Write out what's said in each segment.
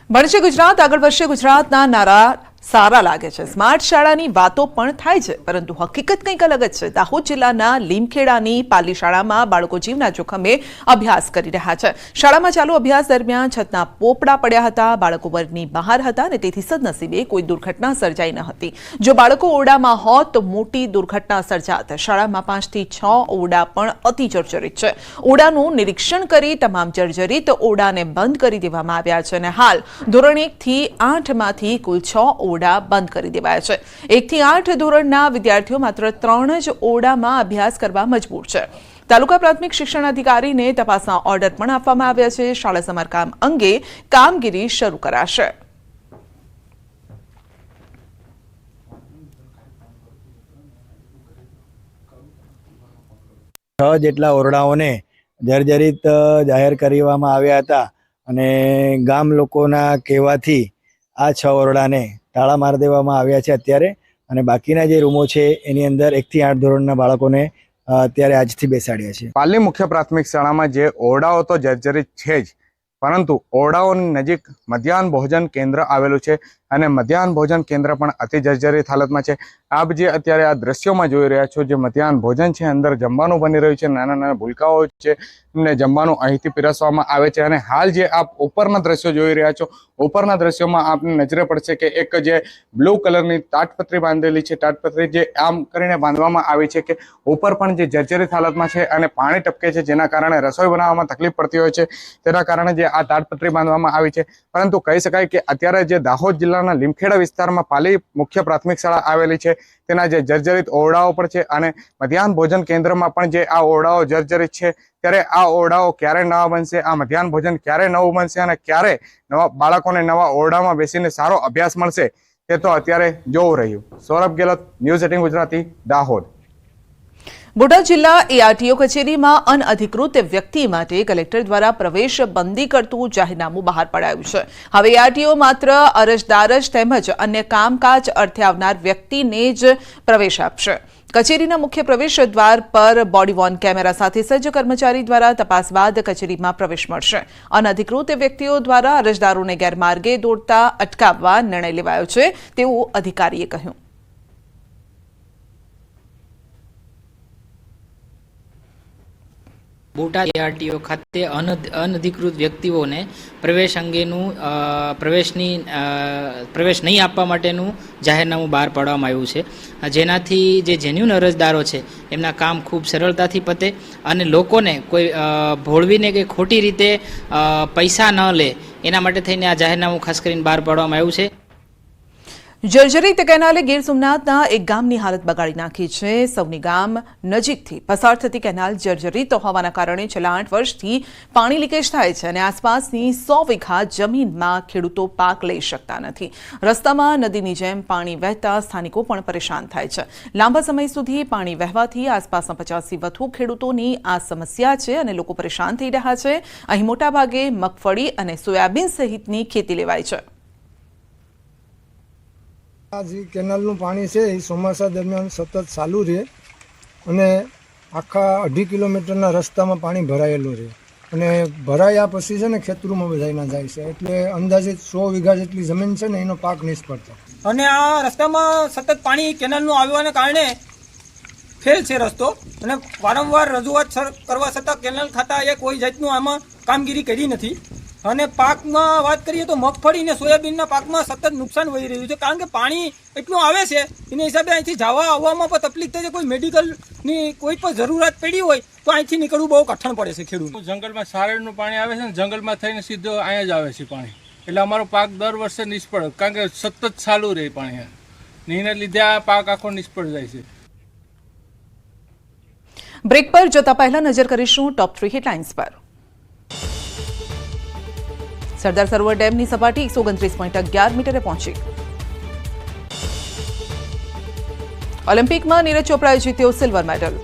ભણશે ગુજરાત આગળ વધશે ગુજરાતના નારા સારા લાગે છે। સ્માર્ટ શાળાની વાતો પણ થાય છે, પરંતુ હકીકત કંઈક અલગ જ છે। દાહોદ જિલ્લાના લીમખેડાની પાલી શાળામાં બાળકો જીવના જોખમે અભ્યાસ કરી રહ્યા છે। શાળામાં ચાલુ અભ્યાસ દરમિયાન છતના પોપડા પડ્યા હતા। બાળકો વર્ગની બહાર હતા અને તેથી સદનસીબે કોઈ દુર્ઘટના સર્જાઈ ન હતી। જો બાળકો ઓરડામાં હોત તો મોટી દુર્ઘટના સર્જાત। શાળામાં 5 થી 6 ઓરડા પણ અતિ જર્જરિત છે। ઓરડાનું નિરીક્ષણ કરી તમામ જર્જરિત ઓરડાને બંધ કરી દેવામાં આવ્યા છે અને હાલ ધોરણ 1 થી 8 માંથી કુલ 6 ઓરડા બંધ કરી દેવાયા છે। 1 થી 8 ધોરણના વિદ્યાર્થીઓ માત્ર 3 જ ઓરડામાં અભ્યાસ કરવા મજબૂર છે। તાલુકા પ્રાથમિક શિક્ષણાધિકારીને તપાસના ઓર્ડર પણ આપવામાં આવ્યા છે। શાળા સમારકામ અંગે કામગીરી શરૂ કરાશે। જેટલા ઓરડાઓને જર્જરિત જાહેર કરવામાં આવ્યા હતા અને ગામ લોકોના કહેવાથી આ 6 ઓરડાને તાળા મારી દેવામાં આવ્યા છે અત્યારે, અને બાકીના જે રૂમો છે એની અંદર 1 થી 8 ધોરણના બાળકોને અત્યારે આજથી બેસાડ્યા છે। પાલી મુખ્ય પ્રાથમિક શાળામાં જે ઓરડાઓ તો જર્જરિત છે જ, પરંતુ ઓરડાઓની નજીક મધ્યાહન ભોજન કેન્દ્ર આવેલું છે અને મધ્યાહન ભોજન કેન્દ્ર પણ અતિ જર્જરિત હાલતમાં છે। આપ જે અત્યારે આ દ્રશ્યોમાં જોઈ રહ્યા છો, જે મધ્યાહન ભોજન છે, અંદર જમવાનું બની રહ્યું છે, નાના નાના ભૂલકાઓ છે એમને જમવાનું અહીંથી પીરસવામાં આવે છે। અને હાલ જે આપ ઉપરના દ્રશ્યો જોઈ રહ્યા છો, ઉપરના દ્રશ્યોમાં આપને નજરે પડશે કે એક જે બ્લુ કલરની તાટપત્રી બાંધેલી છે, તાટપત્રી જે આમ કરીને બાંધવામાં આવી છે કે ઉપર પણ જે જર્જરિત હાલતમાં છે અને પાણી ટપકે છે, જેના કારણે રસોઈ બનાવવામાં તકલીફ પડતી હોય છે। તેના કારણે જે આ તાટપત્રી બાંધવામાં આવી છે। પરંતુ કહી શકાય કે અત્યારે જે દાહોદ જિલ્લાના લીમખેડા વિસ્તારમાં પાલી મુખ્ય પ્રાથમિક શાળા આવેલી છે, તેના જે જર્જરિત ઓરડાઓ પણ છે અને મધ્યાહન ભોજન કેન્દ્રમાં પણ જે આ ઓરડાઓ જર્જરિત છે, ત્યારે આ ઓરડાઓ ક્યારે નવા બનશે, આ મધ્યાહન ભોજન ક્યારે નવું બનશે અને ક્યારે નવા બાળકોને નવા ઓરડામાં બેસીને સારો અભ્યાસ મળશે, તે તો અત્યારે જોવું રહ્યું। સૌરભ ગેહલોત, ન્યૂઝ 18 ગુજરાતી, દાહોદ। બોટાદ જિલ્લા એઆરટીઓ કચેરીમાં અનઅધિકૃત વ્યક્તિ માટે કલેક્ટર દ્વારા પ્રવેશ બંધી કરતું જાહેરનામું બહાર પડાયું છે। હવે એઆરટીઓ માત્ર અરજદાર જ તેમજ અન્ય કામકાજ અર્થે આવનાર વ્યક્તિને જ પ્રવેશ આપશે। કચેરીના મુખ્ય પ્રવેશ દ્વાર પર બોડી વોર્ન કેમેરા સાથે સજ્જ કર્મચારી દ્વારા તપાસ બાદ કચેરીમાં પ્રવેશ મળશે। અનઅધિકૃત વ્યક્તિઓ દ્વારા અરજદારોને ગેરમાર્ગે દોરતા અટકાવવા નિર્ણય લેવાયો છે, તેવું અધિકારીએ કહ્યું। બોટાદ એઆરટીઓ ખાતે અનધિકૃત વ્યક્તિઓને પ્રવેશ અંગેનું પ્રવેશ નહીં આપવા માટેનું જાહેરનામું બહાર પાડવામાં આવ્યું છે, જેનાથી જે જેન્યુન અરજદારો છે એમના કામ ખૂબ સરળતાથી પતે અને લોકોને કોઈ ભોળવીને કે ખોટી રીતે પૈસા ન લે, એના માટે થઈને આ જાહેરનામું ખાસ કરીને બહાર પાડવામાં આવ્યું છે। જર્જરિત કેનાલે ગીર સોમનાથના એક ગામની હાલત બગાડી નાખી છે। સૌની ગામ નજીકથી પસાર થતી કેનાલ જર્જરિત હોવાના કારણે છેલ્લા 8 વર્ષથી પાણી લીકેજ થાય છે અને આસપાસની 100 વીઘા જમીનમાં ખેડૂતો પાક લઈ શકતા નથી। રસ્તામાં નદીની જેમ પાણી વહેતા સ્થાનિકો પણ પરેશાન થાય છે। લાંબા સમય સુધી પાણી વહેવાથી આસપાસના 50થી વધુ ખેડૂતોની આ સમસ્યા છે અને લોકો પરેશાન થઈ રહ્યા છે। અહીં મોટાભાગે મગફળી અને સોયાબીન સહિતની ખેતી લેવાય છે। આ જે કેનાલનું પાણી છે એ ચોમાસા દરમિયાન સતત ચાલુ રહે અને આખા 2.5 કિલોમીટરના રસ્તામાં પાણી ભરાયેલું રહે અને ભરાયા પછી છે ને ખેતરોમાં બધાયના જાય છે, એટલે અંદાજિત 100 વીઘા જેટલી જમીન છે ને એનો પાક નિષ્ફળ થાય। અને આ રસ્તામાં સતત પાણી કેનાલનું આવવાના કારણે ફેલ છે રસ્તો અને વારંવાર રજૂઆત કરવા છતાં કેનાલ ખાતાએ કોઈ જાતનું આમાં કામગીરી કરી નથી। અને પાકમાં વાત કરીએ તો મગફળી અને સોયાબીનના પાકમાં સતત નુકસાન વહી રહ્યું છે, કારણ કે પાણી એટલું આવે છે એના હિસાબે અહીંથી જવા આવવામાં પણ તકલીફ થાય છે। કોઈ મેડિકલની કોઈ પણ જરૂરિયાત પડી હોય તો અહીંથી નીકળવું બહુ કઠણ પડે છે ખેડૂત। જંગલમાં સારણનું પાણી આવે છે ને, જંગલમાં થઈને સીધો અહીંયા જ આવે છે પાણી, એટલે અમારો પાક દર વર્ષે નિષ્ફળ, કારણ કે સતત ચાલુ રહે પાણી, એના લીધે આ પાક આખો નિષ્ફળ જાય છે। બ્રેક પર જતા પહેલા નજર કરીશું ટોપ 3 હેડલાઇન્સ પર। સરદાર સરોવર ડેમની સપાટી 129.11 મીટરે પહોંચી। ઓલિમ્પિકમાં નીરજ ચોપરાએ જીત્યો સિલ્વર મેડલ।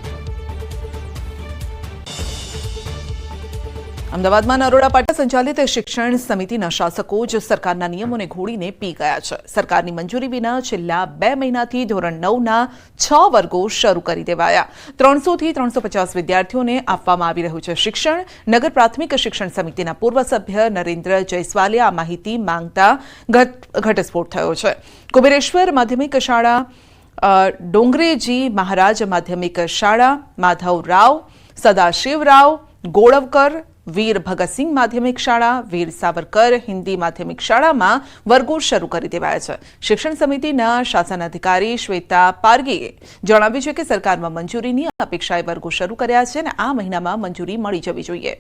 અમદાવાદમાં નરોડા પાટા સંચાલિત શિક્ષણ સમિતિના શાસકો જ સરકારના નિયમોને ઘોડીને પી ગયા છે. સરકારની મંજૂરી વિના છેલ્લા 2 મહિનાથી ધોરણ 9ના 6 વર્ગો શરૂ કરી દેવાયા. 300 થી 350 વિદ્યાર્થીઓને આપવામાં આવી રહ્યું છે શિક્ષણ. નગર પ્રાથમિક શિક્ષણ સમિતિના પૂર્વ સભ્ય નરેન્દ્ર જયસ્વાલે આ માહિતી માંગતા ઘટસ્ફોટ થયો છે. કુબેરેશ્વર માધ્યમિક શાળા, ડોંગરેજી મહારાજ માધ્યમિક શાળા, માધવ રાવ, સદાશિવ રાવ, ગોળવકર, વીર ભગતસિંહ માધ્યમિક શાળા, વીર સાવરકર હિન્દી માધ્યમિક શાળામાં વર્ગો શરૂ કરી દેવાયા છે. શિક્ષણ સમિતિના શાસન અધિકારી શ્વેતા પારગીએ જણાવ્યું છે કે સરકારમાં મંજૂરીની અપેક્ષાએ વર્ગો શરૂ કર્યા છે અને આ મહિનામાં મંજૂરી મળી જવી જોઈએ.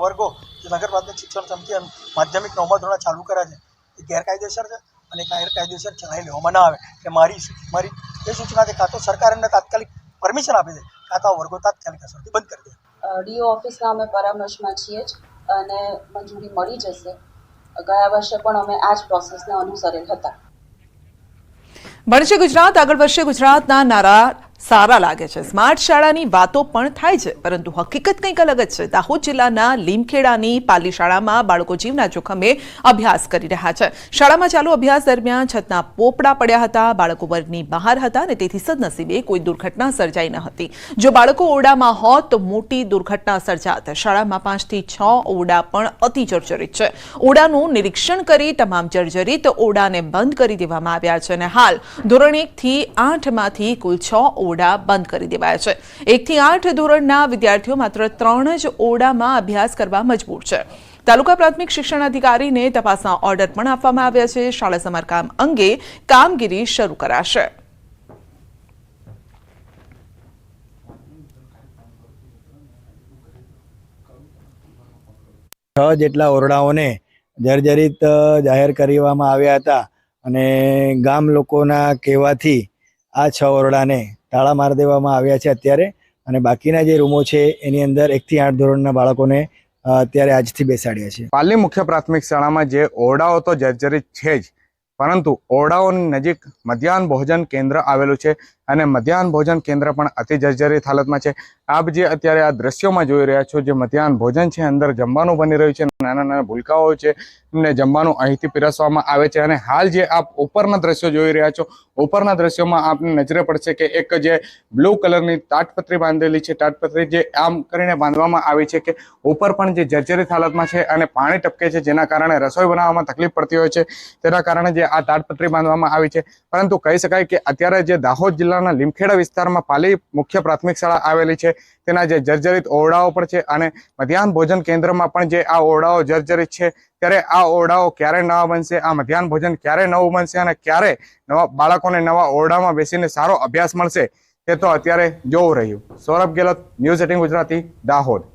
વર્ગો જે નગર પ્રાથમિક શિક્ષણ સમિતિ માધ્યમિક 9મા ધોરણે ચાલુ કર્યા છે એ ગેરકાયદેસર છે અને ગેરકાયદેસર ચલાવી લેવામાં ના આવે કે મારી એ સૂચના છે કાં તો સરકાર એમને તાત્કાલિક પરમિશન આપે છે કાં તો વર્ગો તાત્કાલિક અસરથી બંધ કરી દે. ડીઓ ઓફિસના અમે પરામર્શમાં છીએ જ અને મંજૂરી મળી જશે. ગયા વર્ષે પણ અમે આ જ પ્રોસેસને અનુસરેલ હતા. ભણશે ગુજરાત, આગળ વધશે ગુજરાતના નારા સારા લાગે છે. સ્માર્ટ શાળાની વાતો પણ થાય છે, પરંતુ હકીકત કંઈક અલગ જ છે. દાહોદ જિલ્લાના લીમખેડાની પાલી શાળામાં બાળકો જીવના જોખમે અભ્યાસ કરી રહ્યા છે. શાળામાં ચાલુ અભ્યાસ દરમિયાન છતના પોપડા પડ્યા હતા. બાળકો વર્ગની બહાર હતા અને તેથી સદનસીબે કોઈ દુર્ઘટના સર્જાઈ ન હતી. જો બાળકો ઓરડામાં હોત તો મોટી દુર્ઘટના સર્જાત. શાળામાં 5 થી 6 ઓરડા પણ અતિ જર્જરિત છે. ઓરડાનું નિરીક્ષણ કરી તમામ જર્જરિત ઓરડાને બંધ કરી દેવામાં આવ્યા છે અને હાલ ધોરણ 1 થી 8 માંથી કુલ 6 ઓરડા બંધ કરી દેવાયા છે. 1 થી 8 ધોરણના વિદ્યાર્થીઓ માત્ર 3 જ ઓરડામાં અભ્યાસ કરવા મજબૂર છે. તાલુકા પ્રાથમિક શિક્ષણ અધિકારીને તપાસના ઓર્ડર પણ આપવામાં આવ્યા છે. શાળા સમારકામ અંગે કામગીરી શરૂ કરાશે. જેટલા ઓરડાઓને જર્જરિત જાહેર કરવામાં આવ્યા હતા અને ગામ લોકોના કહેવાથી આ 6 ઓરડાને તાળા મારી દેવામાં આવ્યા છે અત્યારે. અને બાકીના જે રૂમો છે એની અંદર 1 થી 8 ધોરણના બાળકોને અત્યારે આજથી બેસાડ્યા છે. પાલી મુખ્ય પ્રાથમિક શાળામાં જે ઓરડાઓ તો જર્જરિત છે જ, પરંતુ ઓરડાઓની નજીક મધ્યાહન ભોજન કેન્દ્ર આવેલું છે અને મધ્યાહન ભોજન કેન્દ્ર પણ અતિ જર્જરિત હાલતમાં છે. આપ જે અત્યારે આ દ્રશ્યોમાં જોઈ રહ્યા છો, જે મધ્યાહન ભોજન છે, અંદર જમવાનું બની રહ્યું છે, નાના નાના ભૂલકાઓ છે, એમને જમવાનું અહીંથી પીરસવામાં આવે છે. અને હાલ જે આપ ઉપરના દ્રશ્યો જોઈ રહ્યા છો, ઉપરના દ્રશ્યોમાં આપને નજરે પડશે કે એક જે બ્લુ કલરની તાટપત્રી બાંધેલી છે, તાટપત્રી જે આમ કરીને બાંધવામાં આવી છે કે ઉપર પણ જે જર્જરિત હાલતમાં છે અને પાણી ટપકે છે, જેના કારણે રસોઈ બનાવવામાં તકલીફ પડતી હોય છે. તેના કારણે જે આ તાટપત્રી બાંધવામાં આવી છે. પરંતુ કહી શકાય કે અત્યારે જે દાહોદ જિલ્લાના લીમખેડા વિસ્તારમાં પાલી મુખ્ય પ્રાથમિક શાળા આવેલી છે, તેના જે જર્જરિત ઓરડાઓ પણ છે અને મધ્યાહન ભોજન કેન્દ્રમાં પણ જે આ ઓરડાઓ જર્જરિત છે, ત્યારે આ ઓરડાઓ ક્યારે નવા બનશે, આ મધ્યાહન ભોજન ક્યારે નવું બનશે અને ક્યારે નવા બાળકોને નવા ઓરડામાં બેસીને સારો અભ્યાસ મળશે, તે તો અત્યારે જોવું રહ્યું. સૌરભ ગેહલોત, ન્યૂઝ 18 ગુજરાતી, દાહોદ.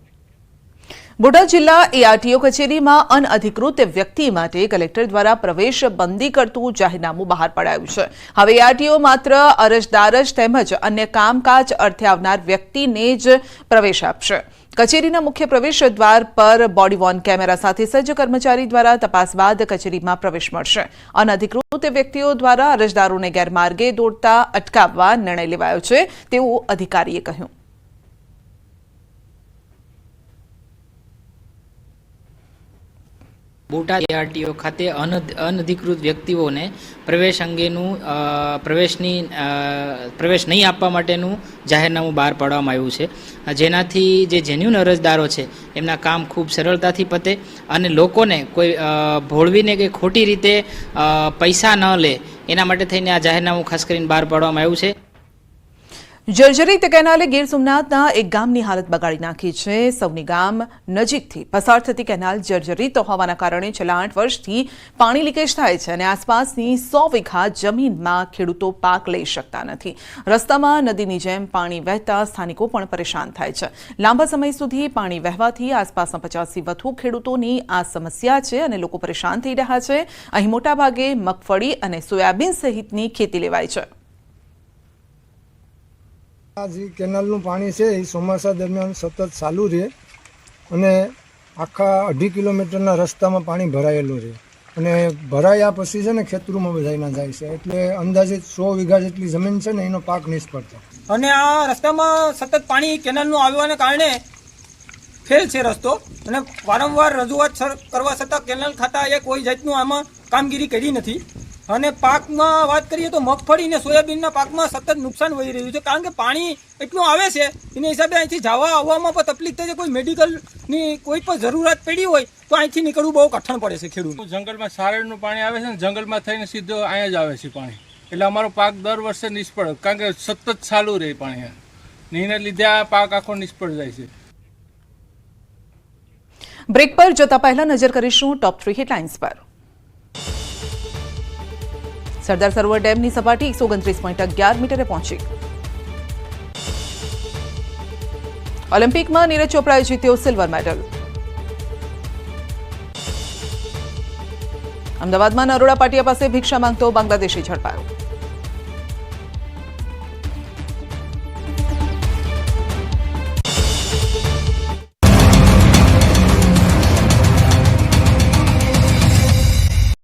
બોટાદ જિલ્લા એઆરટીઓ કચેરીમાં અનઅધિકૃત વ્યક્તિ માટે કલેક્ટર દ્વારા પ્રવેશ બંધી કરતું જાહેરનામું બહાર પડાયું છે. હવે એઆરટીઓ માત્ર અરજદાર જ તેમજ અન્ય કામકાજ અર્થે આવનાર વ્યક્તિને જ પ્રવેશ આપશે. કચેરીના મુખ્ય પ્રવેશ દ્વાર પર બોડી વોર્ન કેમેરા સાથે સજ્જ કર્મચારી દ્વારા તપાસ બાદ કચેરીમાં પ્રવેશ મળશે. અનઅધિકૃત વ્યક્તિઓ દ્વારા અરજદારોને ગેરમાર્ગે દોરતા અટકાવવા નિર્ણય લેવાયો છે, તેવું અધિકારીએ કહ્યું. બોટાદ એઆરટીઓ ખાતે અનધિકૃત વ્યક્તિઓને પ્રવેશ અંગેનું પ્રવેશ નહીં આપવા માટેનું જાહેરનામું બહાર પાડવામાં આવ્યું છે, જેનાથી જે જેન્યુન અરજદારો છે એમના કામ ખૂબ સરળતાથી પતે અને લોકોને કોઈ ભોળવીને કે ખોટી રીતે પૈસા ન લે એના માટે થઈને આ જાહેરનામું ખાસ કરીને બહાર પાડવામાં આવ્યું છે. જર્જરિત કેનાલે ગીર સોમનાથના એક ગામની હાલત બગાડી નાખી છે. સૌની ગામ નજીકથી પસાર થતી કેનાલ જર્જરિત હોવાના કારણે છેલ્લા 8 વર્ષથી પાણી લીકેજ થાય છે અને આસપાસની 100 વીઘા જમીનમાં ખેડૂતો પાક લઈ શકતા નથી. રસ્તામાં નદીની જેમ પાણી વહેતા સ્થાનિકો પણ પરેશાન થાય છે. લાંબા સમય સુધી પાણી વહેવાથી આસપાસના 50થી વધુ ખેડૂતોની આ સમસ્યા છે અને લોકો પરેશાન થઈ રહ્યા છે. અહીં મોટાભાગે મગફળી અને સોયાબીન સહિતની ખેતી લેવાય છે. આ જે કેનાલનું પાણી છે એ ચોમાસા દરમિયાન સતત ચાલુ રહે અને આખા 2.5 કિલોમીટરના રસ્તામાં પાણી ભરાયેલું રહે અને ભરાયા પછી છે ને ખેતરોમાં બધાયના જાય છે, એટલે અંદાજિત 100 વીઘા જેટલી જમીન છે ને એનો પાક નિષ્ફળ થાય. અને આ રસ્તામાં સતત પાણી કેનાલનું આવવાને કારણે ફેલ છે રસ્તો, અને વારંવાર રજૂઆત કરવા છતાં કેનાલ ખાતાએ કોઈ જાતનું આમાં કામગીરી કરી નથી. અને પાકમાં વાત કરીએ તો મગફળી અને સોયાબીનના પાકમાં સતત નુકસાન વહી રહ્યું છે, કારણ કે પાણી એટલું આવે છે એના હિસાબે અહીંથી જવા આવવામાં પણ તકલીફ થાય છે. કોઈ મેડિકલની કોઈ પણ જરૂરિયાત પડી હોય તો અહીંથી નીકળવું બહુ કઠણ પડે છે ખેડૂત. જંગલમાં સારણનું પાણી આવે છે ને જંગલમાં થઈને સીધો અહીંયા જ આવે છે પાણી, એટલે અમારો પાક દર વર્ષે નિષ્ફળ, કારણ કે સતત ચાલુ રહે પાણી, ને એના લીધે આ પાક આખો નિષ્ફળ જાય છે. બ્રેક પર જતા પહેલા નજર કરીશું ટોપ 3 હેડલાઇન્સ પર. સરદાર સરોવર ડેમની સપાટી 129.11 મીટરે પહોંચી. ઓલિમ્પિકમાં નીરજ ચોપરાએ જીત્યો સિલ્વર મેડલ. અમદાવાદમાં નરોડા પાટિયા પાસે ભિક્ષા માંગતો બાંગ્લાદેશી ઝડપાયો.